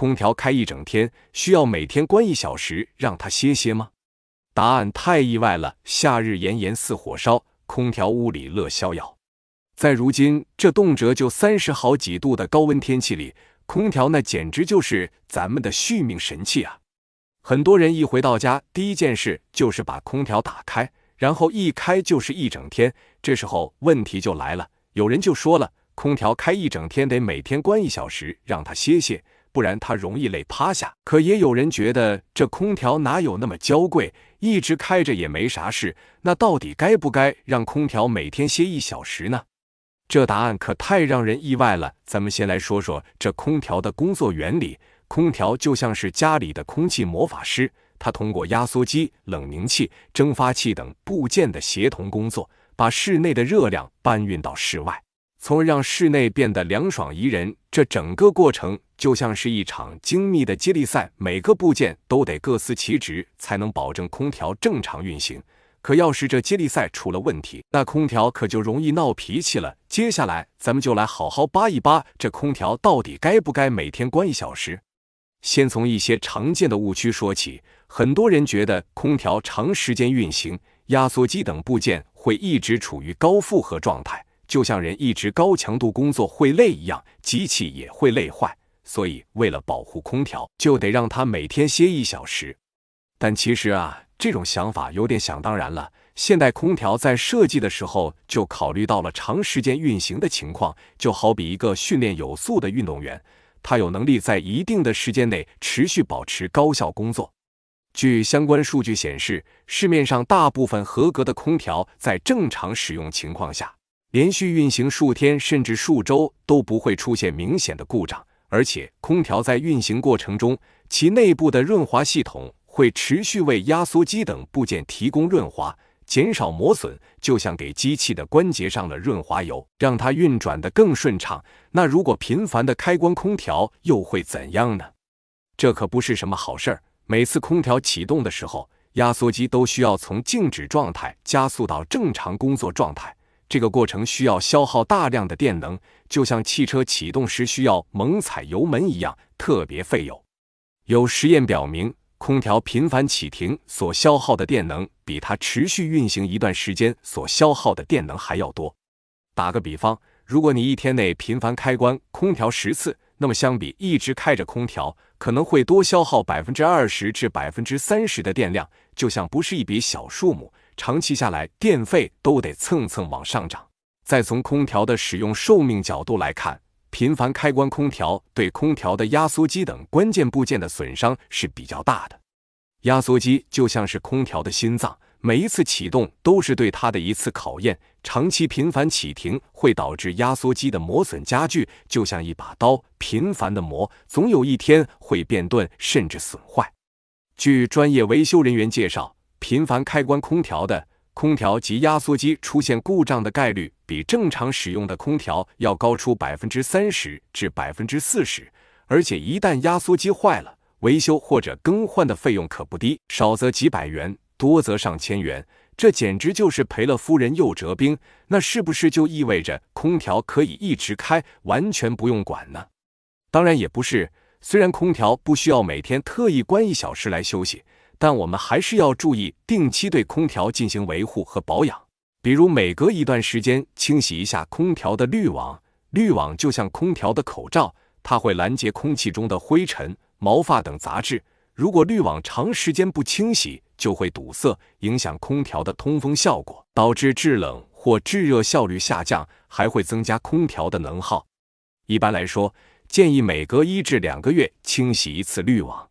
空调开一整天，需要每天关1小时让它歇歇吗？答案太意外了，夏日炎炎似火烧，空调屋里乐逍遥。在如今这动辄就30好几度的高温天气里，空调那简直就是咱们的续命神器啊！很多人一回到家，第一件事就是把空调打开，然后一开就是一整天。这时候问题就来了，有人就说了，空调开一整天得每天关1小时让它歇歇，不然它容易累趴下。可也有人觉得这空调哪有那么娇贵，一直开着也没啥事，那到底该不该让空调每天歇1小时呢？这答案可太让人意外了。咱们先来说说这空调的工作原理。空调就像是家里的空气魔法师，它通过压缩机、冷凝器、蒸发器等部件的协同工作，把室内的热量搬运到室外，从而让室内变得凉爽宜人。这整个过程就像是一场精密的接力赛，每个部件都得各司其职，才能保证空调正常运行。可要是这接力赛出了问题，那空调可就容易闹脾气了。接下来咱们就来好好扒一扒，这空调到底该不该每天关1小时。先从一些常见的误区说起。很多人觉得空调长时间运行，压缩机等部件会一直处于高负荷状态，就像人一直高强度工作会累一样，机器也会累坏。所以为了保护空调，就得让它每天歇1小时。但其实啊，这种想法有点想当然了。现代空调在设计的时候就考虑到了长时间运行的情况，就好比一个训练有素的运动员，他有能力在一定的时间内持续保持高效工作。据相关数据显示，市面上大部分合格的空调在正常使用情况下，连续运行数天甚至数周都不会出现明显的故障。而且空调在运行过程中，其内部的润滑系统会持续为压缩机等部件提供润滑，减少磨损，就像给机器的关节上了润滑油，让它运转得更顺畅。那如果频繁的开关空调又会怎样呢？这可不是什么好事儿。每次空调启动的时候，压缩机都需要从静止状态加速到正常工作状态，这个过程需要消耗大量的电能，就像汽车启动时需要猛踩油门一样，特别费油。有实验表明，空调频繁启停所消耗的电能，比它持续运行一段时间所消耗的电能还要多。打个比方，如果你一天内频繁开关空调10次，那么相比一直开着空调，可能会多消耗20%至30%的电量，就像不是一笔小数目，长期下来电费都得蹭蹭往上涨。再从空调的使用寿命角度来看，频繁开关空调对空调的压缩机等关键部件的损伤是比较大的。压缩机就像是空调的心脏，每一次启动都是对它的一次考验，长期频繁启停会导致压缩机的磨损加剧，就像一把刀，频繁的磨，总有一天会变钝甚至损坏。据专业维修人员介绍，频繁开关空调的空调及压缩机出现故障的概率比正常使用的空调要高出30%至40%，而且一旦压缩机坏了，维修或者更换的费用可不低，少则几百元，多则上千元，这简直就是赔了夫人又折兵。那是不是就意味着空调可以一直开，完全不用管呢？当然也不是，虽然空调不需要每天特意关1小时来休息，但我们还是要注意定期对空调进行维护和保养。比如每隔一段时间清洗一下空调的滤网，滤网就像空调的口罩，它会拦截空气中的灰尘、毛发等杂质。如果滤网长时间不清洗，就会堵塞，影响空调的通风效果，导致制冷或制热效率下降，还会增加空调的能耗。一般来说，建议每隔1至2个月清洗一次滤网。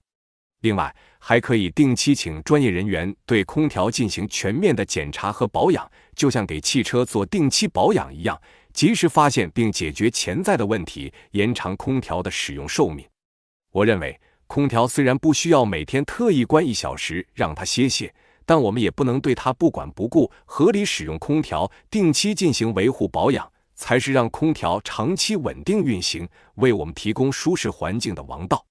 另外，还可以定期请专业人员对空调进行全面的检查和保养，就像给汽车做定期保养一样，及时发现并解决潜在的问题，延长空调的使用寿命。我认为，空调虽然不需要每天特意关1小时让它歇歇，但我们也不能对它不管不顾，合理使用空调，定期进行维护保养，才是让空调长期稳定运行，为我们提供舒适环境的王道。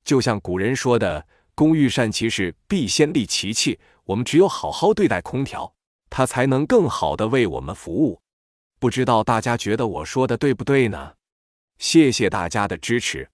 就像古人说的，工欲善其事，必先利其器，我们只有好好对待空调，它才能更好地为我们服务。不知道大家觉得我说的对不对呢？谢谢大家的支持。